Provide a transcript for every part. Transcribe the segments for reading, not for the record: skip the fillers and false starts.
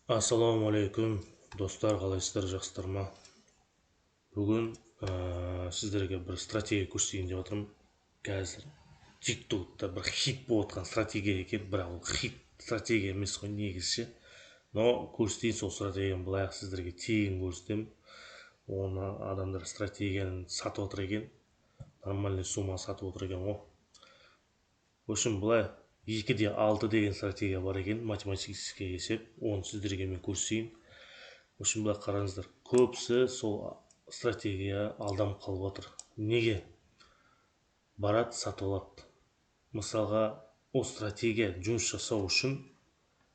Ассаламу алейкум, достар, қалайсыздар, жақсылар ма? Бүгін сіздерге бір стратегия көрсетейін деп жатырмын. Қазір TikTok'та бір хит болып жатқан стратегия екен, бірақ ол хит стратегия емес қой негізі. Но көрсетейін сол стратегияны, былай сіздерге тегін көрсетемін. Оны адамдар стратегияны сатып отыр екен, нормальный сумма сатып отыр екен ғой. В общем, былай 2/6 деген стратегия бар екен, математический есеп. Оны сіздерге мен көрсетейін. В общем, былай қараңыздар, көбісі сол стратегия алданып қалып отыр. Неге? Барады, сатып алады. Мысалға, ол стратегия жұмыс жасау үшін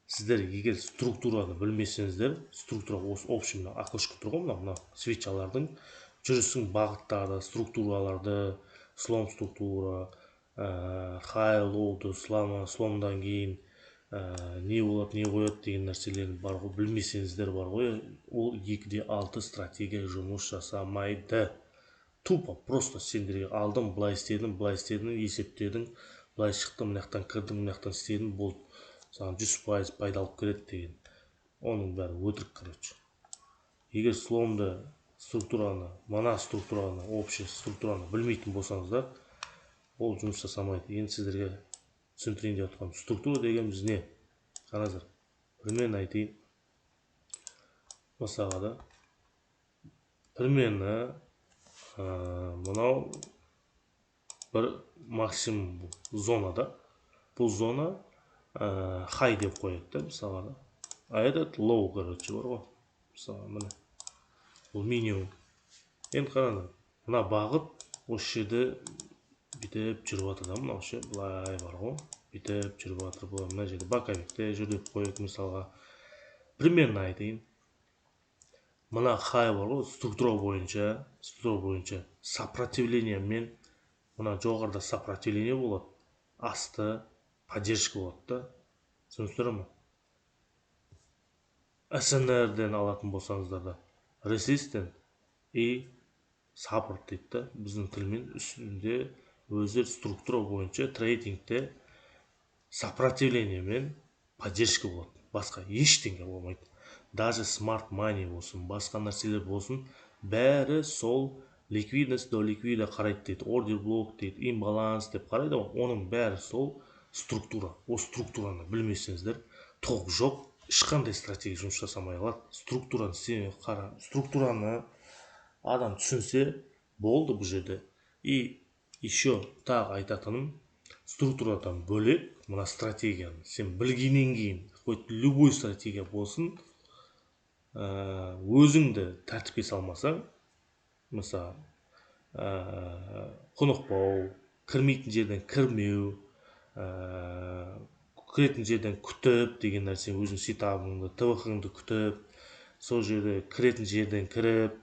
сіздер егер структураны білмесеңіздер, структура осы общий окошко тұр ғой, мына свечалардың жүрісің бағыттары, структураларды, слом структура, high low'ды сломдан кейін не болады, не қояды деген нәрселерін бар ғой, білмесеңіздер бар ғой, ол 2/6 стратегия жұмыс жасамайды. Тупо просто сендерге алдым, былай істедің, есептедің, былай шықтым, мына жақтан кірдім, мына жақтан істедім, болды, саған 100% пайда алып келеді деген. Оның бәрі өтірік, короче. Егер сломды структураны, мына структураны, общий структураны білмейтін болсаңыздар, ол жұмыс жасамайды. Енді сіздерге түсіндірейін деп жатқаным, структура дегеніміз не? Қараңыздар, примерно айтайын. Мысалға да примерно мынау бір максимум зонада, бұл зона high деп қояды да, мысалға да. А этот low, короче, бар ғой. Мысалға міне, бұл минимум. Енді қараңдар, мына бағыт осы жерде бүйтіп жүріп жатыр да, мынау ше, былай бар ғой, бүйтіп жүріп жатыр. Бұл мына жерде боковикте жүр деп қояйық, мысалға. Примерно айтайын. Мына high бар ғой, структура бойынша сопротивление мен мына жоғарыда сопротивление болады, асты поддержка болады да. Түсіністер ме? SNR-ден алатын болсаңыздар да, resistance и support дейді да, біздің тілмен. Үстінде өзі структура бойынша трейдингте сопротивление мен поддержка болады. Басқа ештеңе болмайды. Даже smart money болсын, басқа нәрселер болсын, бәрі сол ликвидность до ликвида қарайды дейді, ордер блок дейді, имбаланс деп қарайды ғой. Оның бәрі сол структура. Ол структураны білмесеңіздер, тоқ жоқ, ешқандай стратегия жұмыс жасамай қалады. Структураны сен қара, структураны адам түсінсе болды бұл жерде. И еще тағы айтатыным, структурадан бөлек мына стратегияны сен білгеннен кейін, хоть любой стратегия болсын, өзіңді тәртіпке салмасаң, мысалы құнықпау, кірмейтін жерден кірмеу, кіретін жерден күтіп деген нәрсе, өзің сетапыңды, ТВХ-ыңды күтіп, сол жерде кіретін жерден кіріп,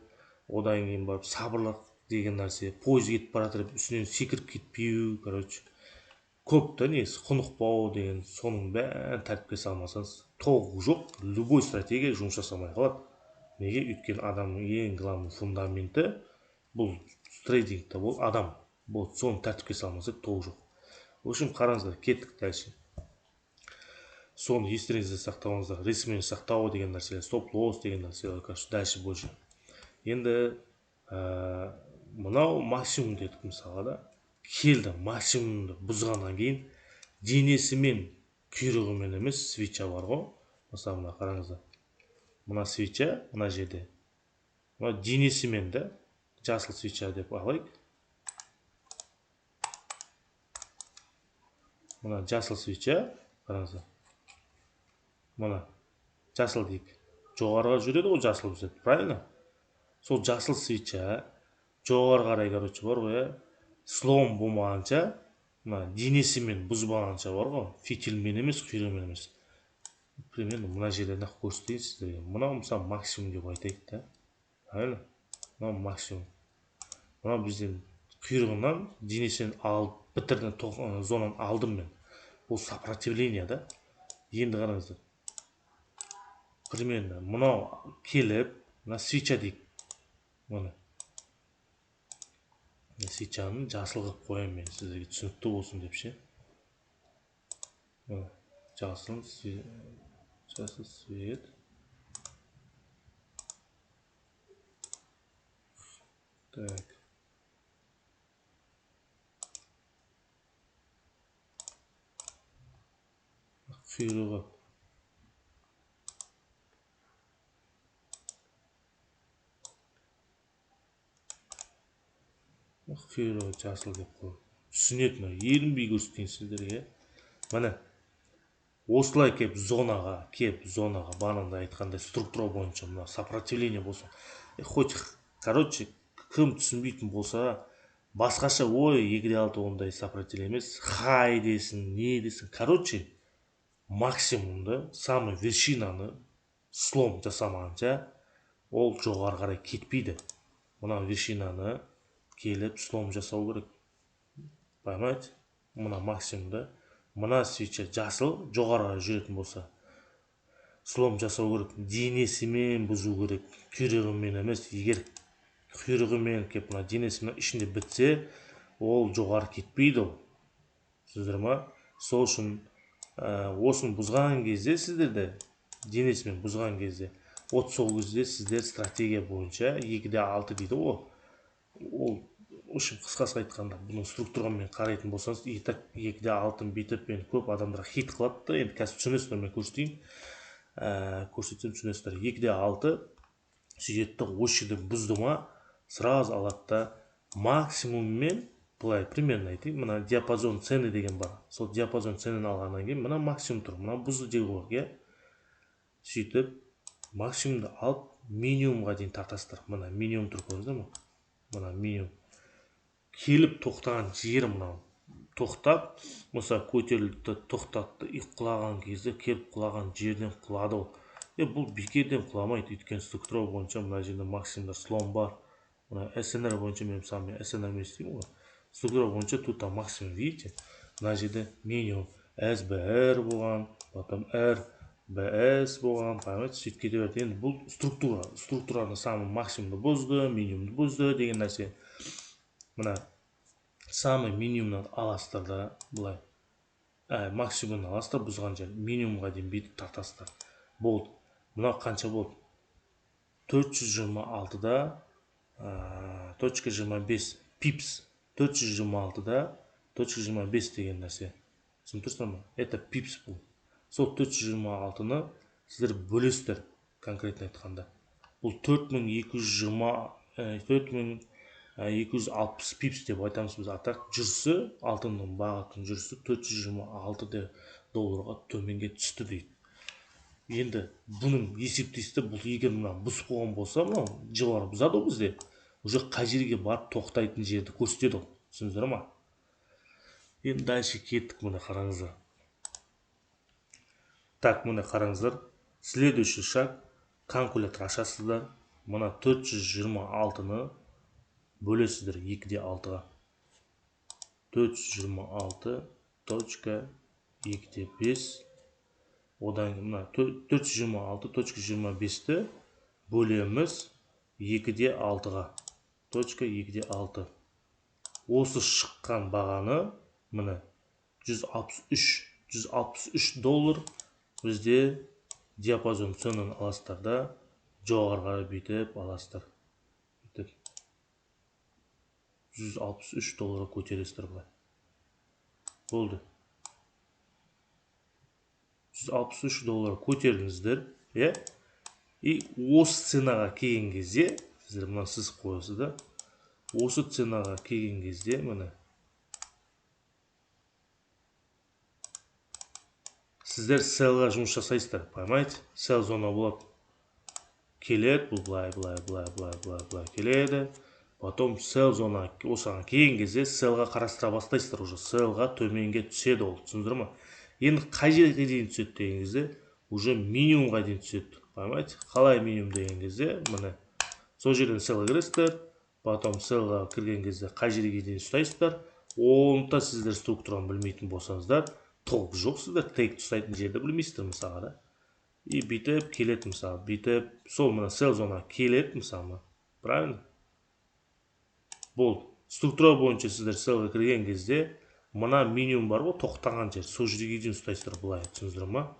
одан кейін барып сабырлық деген нәрсе, пойыз кетіп бара жатыр, үстінен секіріп кетпеу, короче, көп та несі, құнықпау деген, соның бәрін тәртіпке салмасаңыз, толық жоқ, любой стратегия жұмыс жасамай қалады. Неге? Өйткені адамның ең главный фундаменті бұл трейдингта бұл адам. Бұл соны тәртіпке салмасақ толық жоқ. В общем, қараңыздар, кеттік дальше. Соны естеріңізде сақтауыңыздар, ресмен сақтау деген нәрселер, стоп-лосс деген нәрселер, короче, дальше больше. Енді мынау максимум дедік, мысалға да, келді максимумды бұзғаннан кейін денесімен құйрығымен емес, свеча бар ғой. Мысалы мына қараңыздар, мына свеча мына жерде, мына денесімен да, жасыл свеча деп алайық. Мына жасыл свеча, қараңыздар, мына жасыл дейік, жоғарыға жүреді ғой, жасыл өседі, правильно? Сол жасыл свеча жоғары қарай, короче, бар ғой, слом болмағанша, мына денесімен бұзбағанша бар ғой, фитильмен емес, құйрығымен емес. Примерно мына жерде нақ көрсетейін сіздерге. Мынау мысалы максимум деп айтайық та, правильно? Мынау максимум. Мынау бізден құйрығынан денесінен алып бітірді, зонаны алдым мен. Бұл сопротивление да. Енді қараңыздар, примерно мынау келіп, мына свеча дейік, мына свечаны жасыл қылып қоямын мен, сіздерге түсінікті болсын деп ше. Жасыл свет. Так. Құйрығы. Құйрығы жасыл деп қой. Түсінеді ме? Ерінбей көрсетейін сіздерге. Міне. Осылай кеп зонаға, бағанағыда айтқандай структура бойынша мына сопротивление болсын. Хоть, короче, кім түсінбейтін болса, басқаша ой 2,6 ондай сопротивление емес, хай десін, не десін. Короче, максимумды, самый вершинаны слом жасамағанша, ол жоғары қарай кетпейді. Мына вершинаны келіп слом жасау керек. Понимаете? Мына максимумды. Мына свеча жасыл жоғарыға жүретін болса, слом жасау керек. Денесімен бұзу керек. Құйрығымен емес. Егер құйрығымен кеп мына денесімен ішінде бітсе, ол жоғары кетпейді ол. Сіздер ма? Сол үшін осын бұзған кезде сіздерді, денесімен бұзған кезде, сол кезде сіздер стратегия бойынша 2,6 дейді ол. Ол үшін қысқасы айтқанда, бұның структурамен қарайтын болсаңыз, 2,6 бүйтіп мен көп адамдар хит қылады да, енді қазір түсінесіздер, мен көрсетейін. Көрсетсем түсінесіздер. 2,6 сөйтті осы бұзды ма, сразу алады да максимуммен, былай примерно айтайын, мына диапазон цены деген бар. Сол диапазон ценін алғаннан кейін мына максимум тұр. Мына бұзды деу керек, сөйтіп максимумды алып минимумға дейін тартасыздар. Мына минимум тұр, көрдіңіздер ме? Мына минимум. Келіп тоқтаған жері мынау. Тоқтап, мысалы көтерілді, тоқтатты, құлаған кезде келіп құлаған жерден құлады ол. Бұл бекерден құламайды, өйткені структура бойынша мына жерде максимумдар слом бар. Мына СНР бойынша мен сам СНР мен істеймін ғой. Структура бойынша тут максимум, видите? Мына жерде минимум SBR болған, потом RBS болған, понимаете, сөйтіп кете берді. Енді бұл структураны самый максимумды бұзды, минимумды бұзды деген нәрсе. Мына самый минимумнан аласыздар да, бұлай. Максимумнан аласыздар бұзған жер, минимумға дейін бүйтіп тартасыздар. Болды. Мына қанша болды? 426-да .25 пипс. 426-да 425 деген нәрсе. Түсініп тұрсыздар ма? Это пипс бұл. Сол 426-ны сіздер бөлесіздер, конкретно айтқанда. Бұл 4260 пипс деп айтамыз біз атақ. Жүрісі, алтынның бағытын жүрісі 426 долларға төменге түсті дейді. Енді бұның есептейсіздер, бұл егер мына бұзып қойған болса, мынау жылар бұзады ол бізде. Уже қай жерге барып тоқтайтын жерді көрсетеді ол. Түсіндіңіздер ма? Енді дальше кеттік, мына қараңыздар. Так, мына қараңыздар. Следующий шаг, калькулятор ашасыздар. Мына 426-ны бөлесіздер 2,6-ға. 426.2,5. Одан мына 426.25-ті бөлеміз 2,6-ға. 2,6. Осы шыққан бағаны мына 163 доллар бізде диапазон ценін аласыздар да, жоғарыға бүйтіп аласыздар. 163 долларға көтересіздер бұлай. Болды. 163 доллар көтеріңіздер, и осы ценаға келген кезде, сіздер мына сіз қойасыздар, осы ценаға келген кезде, мына сіздер селға жұмыс жасайсыздар, понимаете? Сел зона болады. Келеді, бұл былай келеді. Потом сел зона осыған келген кезде селға қарастыра бастайсыздар уже. Селға төменге түседі ол, түсіндіңіздер ма? Енді қай жерге дейін түседі деген кезде, уже минимумға дейін түседі. Понимаете? Қалай минимум деген кезде, міне сол жерден селға кіресіздер, потом селға кірген кезде қай жерге дейін ұстайсыздар. Онда сіздер структураны білмейтін болсаңыздар, толық жоқ, сіздер тек ұстайтын жерді білмейсіздер мысалға да. И бүйтіп келеді мысалы, бүйтіп сол мына сел зона келеді мысалы. Правильно? Болды. Структура бойынша сіздер селға кірген кезде, мына минимум бар ғой, тоқтаған жер, сол жерге дейін ұстайсыздар былай, түсіндіңіздер ма?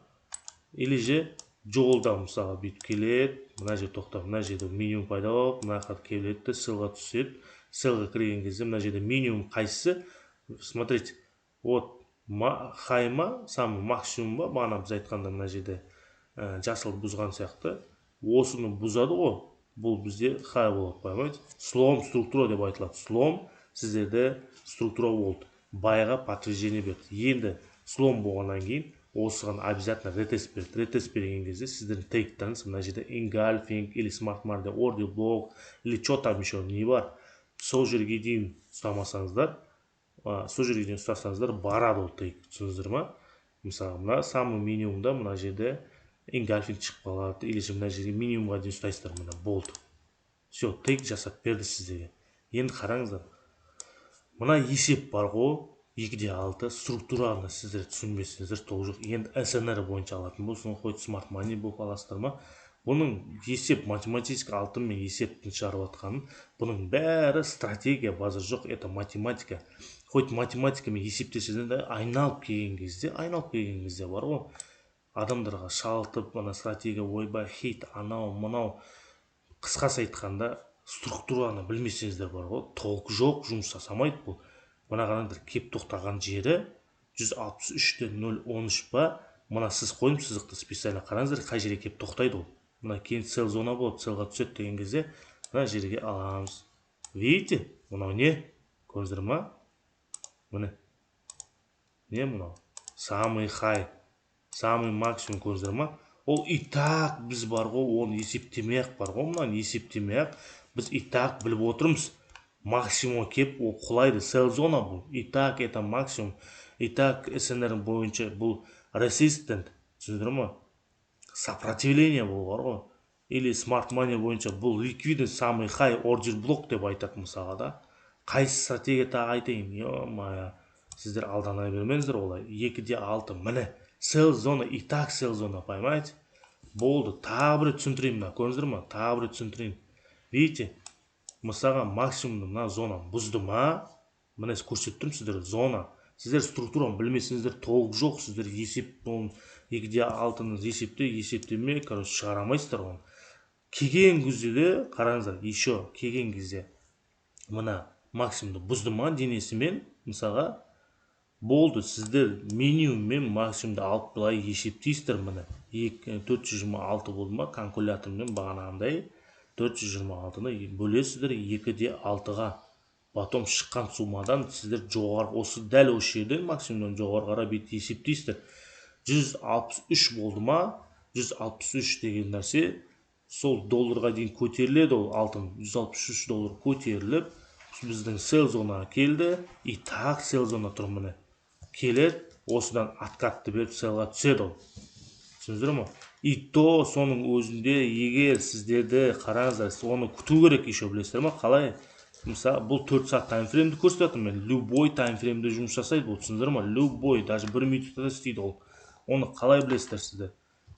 Или же жолда мысалы бүйтіп келеді, мына жер тоқтап, мына жерде минимум пайда болып, мына жаққа келеді де селға түседі. Селға кірген кезде мына жерде минимум қайсысы? Смотрите, вот хай ма, самый максимум ба, бағана біз айтқанда мына жерде жасыл бұзған сияқты. Осыны бұзады ғой, бұл бізде хай болады, понимаете? Слом структура деп айтылады. Слом сіздерде структура болды. Байға подтверждение берді. Енді слом болғаннан кейін осыған обязательно ретест берді. Ретест берген кезде сіздердің тегтарыңыз мына жерде engulfing или smart market order block или что там еще не бар. Сол жерге дейін ұстамасаңыздар, сол жерге дейін ұстасаңыздар барады ол тег. Түсіндіңіздер ма? Мысалы мына самый минимумда мына жерде engulfing шығып қалады, или мына жерге минимумға дейін ұстайсыздар, мына болды. Все, тег жасап берді сіздерге. Енді қараңыздар. Мына есеп бар ғой, 2-6 структураны сіздер түсінбесеңіздер толық жоқ. Енді СНР бойынша алатын болсын, хоть smart money болып аласыздар ма? Бұның есеп математический алтынмен есептің шығарып атқанын, бұның бәрі стратегия базы жоқ, это математика. Хоть математикамен есептесеңіздер де айналып келген кезде бар ғой, адамдарға шалтып, ана стратегия ойбай хит, анау мынау, қысқасы айтқанда структураны білмесеңіздер бар ғой, толық жоқ, жұмыс жасамайды бұл. Мына қараңыздар, кеп тоқтаған жері 163.013 ба? Мына сіз қойым сызықты специально қараңыздар, қай жерге кеп тоқтайды ол. Мына кейін сел зона болады, селға түседі деген кезде мына жерге аламыз. Видите? Мынау не? Көрдіңіздер ма? Міне. Не мынау? Самый хай, самый максимум көрдіңіздер ма? Ол и так біз бар ғой, оны есептемей-ақ бар ғой, мынаны есептемей-ақ біз и так біліп отырмыз. Максимум кеп ол құлайды, сел зона бұл. И так это максимум. И так СНР бойынша бұл resistant, түсіндіңіздер ма? Сопротивление бұл бар ғой. Или smart money бойынша бұл liquidity самый high order block деп айтады мысалға да. Қайсы стратегия тағы айтайын? Ё-моё, сіздер алдана бермеңіздер олай. 2-6 міне. Sell зона, и так sell зона, понимаете? Болды. Тағы бір түсіндірейін мына, көрдіңіздер ма? Тағы бір түсіндірейін. Видите? Мысалға максимумды мына зона бұзды ма? Міне көрсетіп тұрмын сіздер зона. Сіздер структураны білмесеңіздер толық жоқ, сіздер есеп 2-6-ны есептемей, шығарамайсыздар оны. Келген кезде де, қараңыздар, еще келген кезде мына максимумды бұзды ма денесімен, мысалға, болды, сіздер минимум мен максимумды алып былай есептейсіздер міне. 426 болды ма, калькулятормен бағанағындай 426-ны бөлесіздер 2-6-ға. Потом шыққан сумадан сіздер жоғары, осы дәл осы жерден максимумдан жоғары қарап есептейсіздер. 163 болды ма? 163 деген нәрсе сол долларға дейін көтеріледі, ол алтын 163 доллар көтеріліп, біздің сел зонаға келді, и так сел зона тұр міне. Келеді, осыдан откатты беріп селға түседі ол. Түсіндіңіздер ме? И то соның өзінде егер сіздерді қараңыздар, оны күту керек еще білесіздер ме? Қалай? Мысалы, бұл 4 сағат таймфреймді көрсетіп жатырмын мен. Любой таймфреймді жұмыс жасайды бұл, түсіндіңіздер ме? Любой, даже 1 минутта істейді ол. Оны қалай білесіздер сіздер?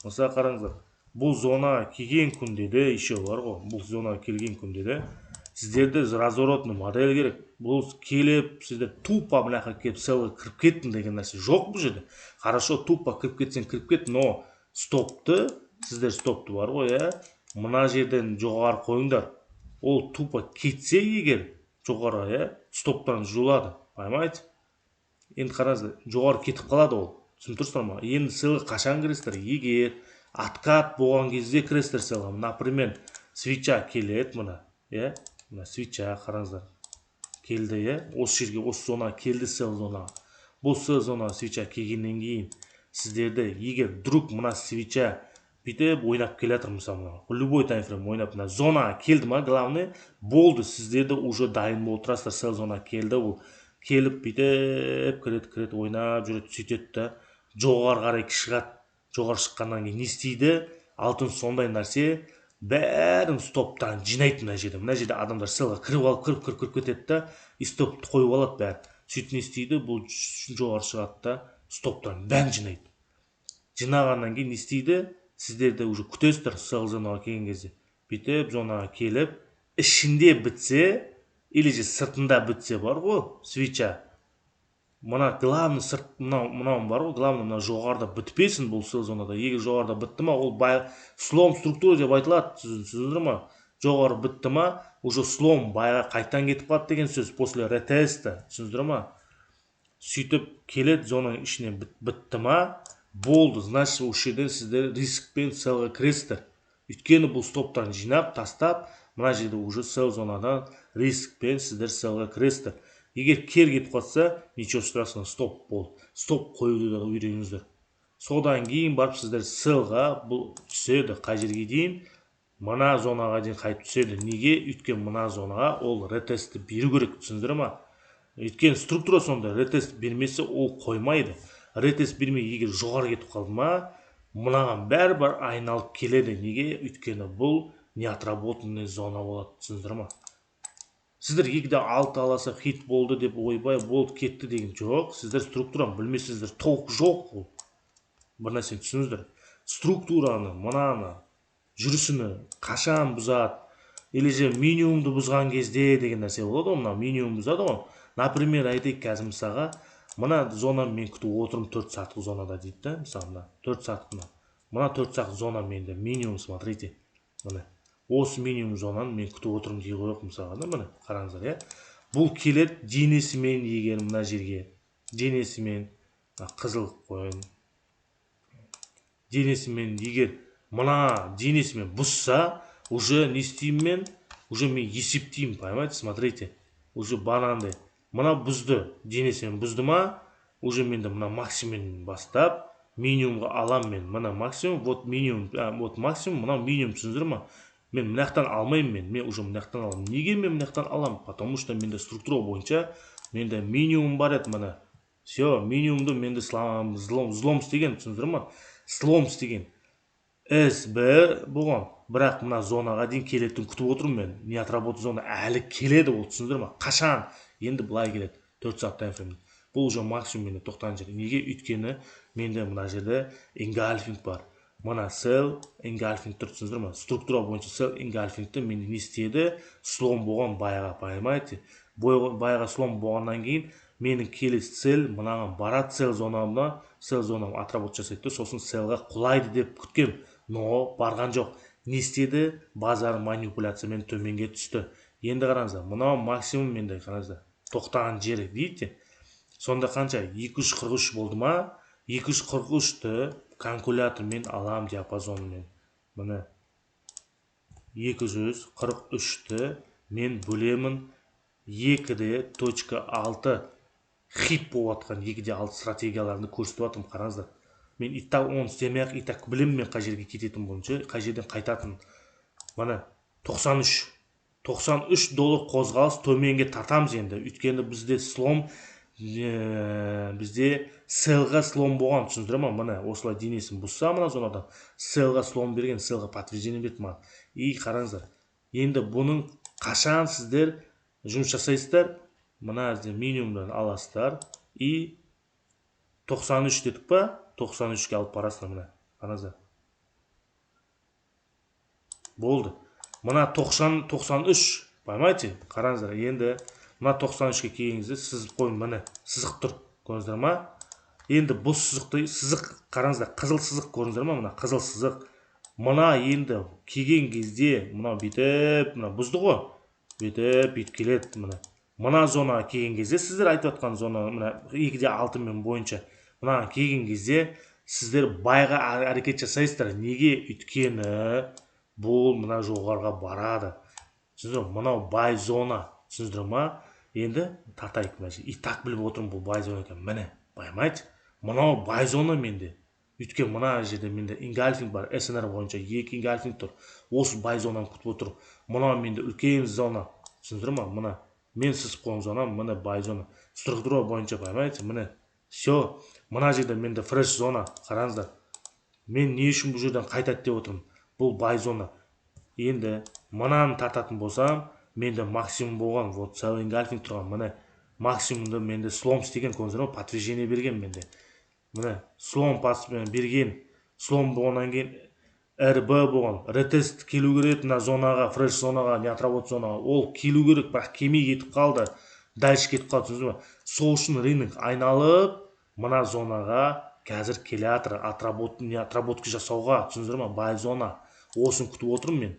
Мысалы, қараңыздар, бұл зона келген күнде де еще бар ғой, бұл зона келген күнде де сіздерді разворотный модель керек. Бұл келіп, сіздер тупо мынақа келіп селға кіріп кеттің деген нәрсе жоқ бұл жерде. Хорошо, тупо кіріп кетсең кіріп кет, но стопты, сіздер стопты бар ғой, мына жерден жоғары қойыңдар. Ол тупо кетсе егер жоғары, стоптан жуылады, понимаете? Енді қараңыздар, жоғары кетіп қалады ол. Түсініп тұрсыздар ма? Енді селға қашан кіресіздер? Егер откат болған кезде кіресіздер селға. Например, свеча келеді мына, мына свеча қараңыздар. Келді, осы жерге, осы зона келді сел зона. Бұл сел зона свеча келгеннен кейін сіздерді егер вдруг мына свеча бүйтіп ойнап келе жатыр мысалы, любой таймфрейм ойнап мына зона келді ма, главное, болды, сіздерді уже дайын болып тұрасыздар, сел зона келді, ол келіп бүйтіп кіреді, ойнап жүреді, сөйтеді да жоғары қарай шығады. Жоғары шыққаннан кейін не істейді? Алтын сондай нәрсе, бәрін стоптан жинайды мына жерде. Мына жерде адамдар селға кіріп алып, кіріп кетеді да, и стопты қойып алады бәрі. Сөйтіп не істейді? Бұл жоғары шығады да, стоптан бәрін жинайды. Жинағаннан кейін не істейді? Сіздерді уже күтесіздер сел зонаға келген кезде. Бүйтіп зонаға келіп, ішінде бітсе, или же сыртында бітсе бар ғой, свеча. мына главный сырт мынау бар ғой, главный мына жоғарыда бітпесін бұл сел зонада. Егер жоғарыда бітті ма, ол слом структура деп айтылады, түсіндіңіздер ма? Жоғары бітті ма, уже слом байға қайтадан кетіп қалады деген сөз после ретеста, түсіндіңіздер ма? Сөйтіп келеді зонаның ішінен бітті ма, болды, значит осы жерден сіздер рискпен селға кіресіздер. Өйткені бұл стоптан жинап тастап, мына жерде уже сел зонадан рискпен сіздер селға кіресіздер. Егер кер кетіп қалса, ничего страшного, стоп болды. Стоп қоюды да үйреніңіздер. Содан кейін барып сіздер селға бұл түседі, қай жерге дейін, мына зонаға дейін қайтып түседі. Неге? Өйткені мына зонаға ол ретесті беру керек, түсіндіңіздер ма? Өйткені структура сонда, ретест бермесе ол қоймайды. Ретест бермей егер жоғары кетіп қалды ма, мынаған бәрібір айналып келеді. Неге? Өйткені бұл неотработанный зона болады, түсіндіңіздер ма? Сіздер 2-6 аласа хит болды деп ойбай болды кетті деген жоқ. Сіздер структураны білмейсіздер, толық жоқ бұл. Бір нәрсені түсініңіздер. Структураны, мынаны, жүрісіні қашан бұзады, или же минимумды бұзған кезде деген нәрсе болады ғой, мына минимум бұзады ғой. Например, айтайық қазір мысалға, мына зонаны мен күтіп отырмын 4 сағаттық зонада дейді да, мысалы 4 сағаттық мына 4 сағат зона менде минимум, смотрите. Міне. Осы минимум зонаны мен күтіп отырмын дей қояйық мысалға да, міне қараңыздар, иә. Бұл келеді денесімен, егер мына жерге денесімен қызыл қойын. Денесімен егер мына денесімен бұзса, уже не істеймін мен? Уже мен есептеймін, понимаете? Смотрите. Уже банандай. Мына бұзды, денесімен бұзды ма? Уже менде мына максимум бастап минимумға алам мен. Мына максимум, вот минимум, вот максимум, мына минимум, түсіндіңіздер ма? Мен мынаяқтан алмаймын мен уже мынаяқтан аламын. Неге мен мынаяқтан аламын? Потому что менде структура бойынша менде минимум бар еді мына. Все, минимумды менде слом істеген, түсіндіңіздер ма? Слом істеген. S1 болған. Бірақ мына зонаға дейін келетін күтіп отырмын мен. Не отработы зона әлі келеді, ол түсіндіңіздер ма? Қашан? Енді былай келеді. 4 сағат таймфрейм. Бұл уже максимум менде тоқтаған жер. Неге? Өйткені менде мына жерде engulfing бар. Мына сел engulfing тұр, түсіндіңіздер ма? Структура бойынша сел engulfingті менде не істеді? Слом болған байға, понимаете? Байға слом болғаннан кейін менің келесі цел мынаған барады, сел зонамна отработа жасайды, сосын селға құлайды деп күткем. Но барған жоқ. Не істеді? Базар манипуляциямен төменге түсті. Енді қараңыздар, мынау максимум менде қараңыздар. Тоқтаған жері, видите? Сонда қанша? 243 болды ма? 243-ті калькулятормен алам диапазонымен. Міне 243-ті мен бөлемін 2.6 хит болып атқан 2.6 стратегияларында көрсетіп атым, қараңыздар. Мен итак оны істемей-ақ, итак білемін мен қай жерге кететін бойынша, қай жерден қайтатын. Міне 93 доллар қозғалыс төменге тартамыз енді. Өйткені бізде слом, бізде селға слом болған, түсіндірем ма? Міне осылай денесін бұзса мына зонадан селға слом берген, селға подтверждение берді ма? И қараңыздар. Енді бұның қашан сіздер жұмыс жасайсыздар? Мына минимумдан аласыздар и 93 дедік па? 93-ке алып барасыздар мына. Қараңыздар. Болды. Мына 93, понимаете? Қараңыздар. Енді мына 93-ке келгеніңізде сызып қойын, міне сызық тұр. Көрдіңіздер ма? Енді бұл сызықты, сызық қараңыздар, қызыл сызық көрдіңіздер ма? Мына қызыл сызық. Мына енді келген кезде мына бүйтіп, мына бұзды ғой. Бүйтіп келеді мына. Мына зонаға келген кезде сіздер айтып жатқан зона мына 2.6 мен бойынша мына келген кезде сіздер байға әрекет жасайсыздар. Неге? Өйткені бұл мына жоғарға барады. Түсіндіңіздер ме? Мынау бай зона. Түсіндіңіздер ме? Енді тартайық мына жерге. И так біліп отырмын бұл бай зона екен. Міне, понимаете? Мынау бай зона менде. Өйткені мына жерде менде engulfing бар. SNR бойынша 2 engulfing тұр. Осы бай зонаны күтіп отыр. Мынау менде үлкен зона. Түсіндіңіздер ме? Мына мен сызып қойған зона, міне бай зона. Структура бойынша, понимаете? Міне. Все. Мына жерде менде fresh зона. Қараңыздар. Мен не үшін бұл жерден қайтады деп отырмын? Бұл бай зона. Енді мынаны тартатын болсам, менде максимум болған. Вот сел engulfing тұрған. Міне максимумды менде слом істеген, көрдіңіздер ме? Подтверждение берген менде. Міне слом берген. Слом болғаннан кейін РБ болған. Ретест келу керек мына зонаға, фреш зонаға, не отработа зонаға. Ол келу керек, бірақ келмей кетіп қалды. дальше кетіп қалды, түсіндіңіз ба? Сол үшін рынок айналып мына зонаға қазір келе жатыр, отработка жасауға, түсіндіңіздер ма? Бай зона. Осын күтіп отырмын мен.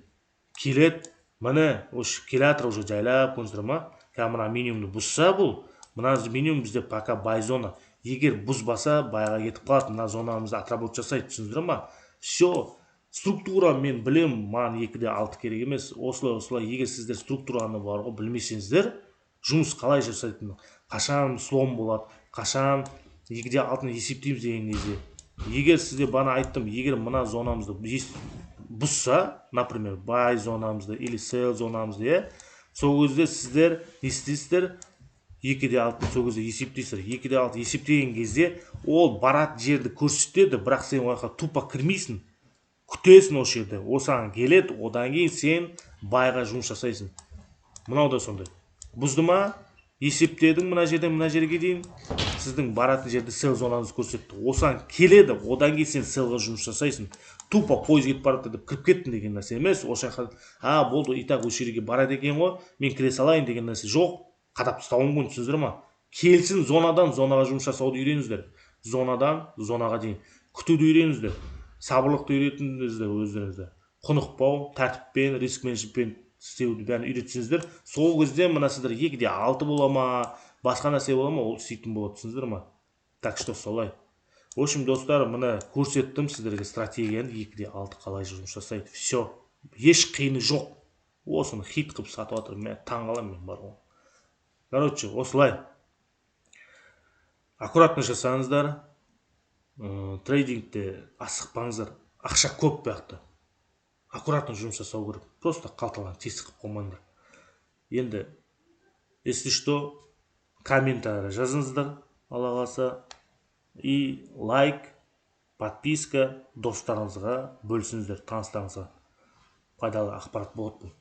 Келеді, міне, келе жатыр уже жайлап, көрдіңіздер ма? Қазір мына минимумды бұзса бұл, мына минимум бізде пока бай зона. Егер бұзбаса, байға кетіп қалады, мына зонамызды отработка жасайды, түсіндіңіздер ма? Все. Структура мен білем, маған 2-6 керек емес. Осылай, егер сіздер структураны бар ғой білмесеңіздер, жұмыс қалай жасайтынын, қашан слом болады, қашан 2-6-ны есептейміз деген кезде. Егер сізде бана айттым, егер мына зонамызды бұзса, например, бай зонамызды или sell зонамызды, сол кезде сіздер не істейсіздер? 2-6 сол кезде есептейсіздер. 2-6 есептеген кезде ол барат жерді көрсетеді, бірақ сен ояққа тупо кірмейсің. Күтесің осы жерде. Осыған келеді, одан кейін сен байға жұмыс жасайсың. Мынау да сондай. Бұзды ма? Есептедің мына жерден мына жерге дейін. Сіздің баратын жерде sell зонаңызды көрсетті. Осыған келеді, одан кейін сен sellға жұмыс жасайсың. Тупо пойыз кетіп барады деп кіріп кеттің деген нәрсе емес. Осы жаққа, болды, итак осы жерге барады екен ғой, мен кіре салайын деген нәрсе жоқ. Қадап тастауым мүмкін, түсіндіңіздер ма? Келсін, зонадан зонаға жұмыс жасауды үйреніңіздер. Зонадан зонаға дейін. Күтуді үйреніңіздер. Сабырлықты үйретіңіздер өздеріңізді. Құнықпау, тәртіппен, риск менеджментпен істеуді бәрін үйретсеңіздер, сол кезде мына сіздер 2-6 бола ма, басқа нәрсе бола ма, ол істейтін болады, түсіндіңіздер ма? Так что солай. В общем, достар, мына көрсеттім сіздерге стратегияны 2-6 қалай жұмыс жасайды. Все. Еш қиыны жоқ. Осыны хит қылып сатып жатыр. Мен таңғаламын мен бар ғой. Короче, осылай. Аккуратно жасаңыздар. Трейдингте асықпаңыздар. Ақша көп бақты. Аккуратно жұмыс жасау керек. Просто қалталан тесік қылып қоймаңдар. Енді, если что, комментарий жазыңыздар, Алла қаласа. И лайк, подписка достарыңызға бөлсіңіздер, таныстарыңызға. Пайдалы ақпарат болады бұл.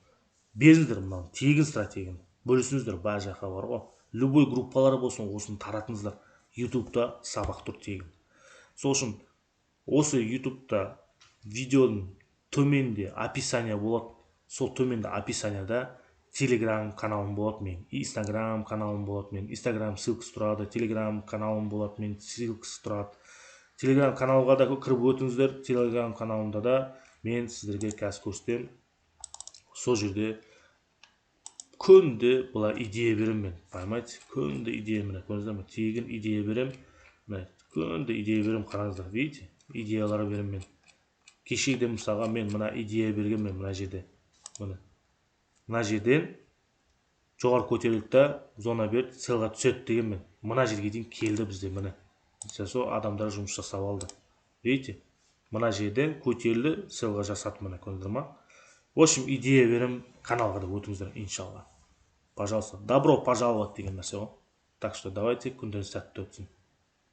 Беріңіздер мынау, тегін стратегияны. Бөлсіңіздер, бай жаққа бар ғой. Любой группалар болсын, осыны таратыңыздар. YouTube'да сабақ тұр тегін. Сол үшін, осы YouTube'да видеоның төменде описание болады. Сол төменде описанияда Telegram каналым болады мен, Instagram каналым болады мен, Instagram ссылкасы тұрады, Telegram каналым болады мен, ссылкасы тұрады. Telegram каналға да кіріп өтіңіздер. Telegram каналымда да мен сіздерге қазір көрсетемін. Сол жерде күнде бұлай идея беремін мен, понимаете? Күнде идея беремін, көрдіңіздер ме? Тегін идея беремін. Күнде идея беремін, қараңыздар, видите? Идеялар беремін мен. Кешегде мысалға мен мына идея берген мен мына жерде. Мына жерден жоғары көтерілді, зона берді, селға түседі деген мен. Мына жерге дейін келді бізде міне. Сол адамдар жұмыс жасап алды. Видите? Мына жерден көтерілді, селға жасады міне, көрдіңіздер ма? В общем, идея берем, каналға да өтіңіздер, иншалла. Пожалуйста, добро пожаловать деген нәрсе ғой. Так что давайте күндеріңіз сәтті өтсін.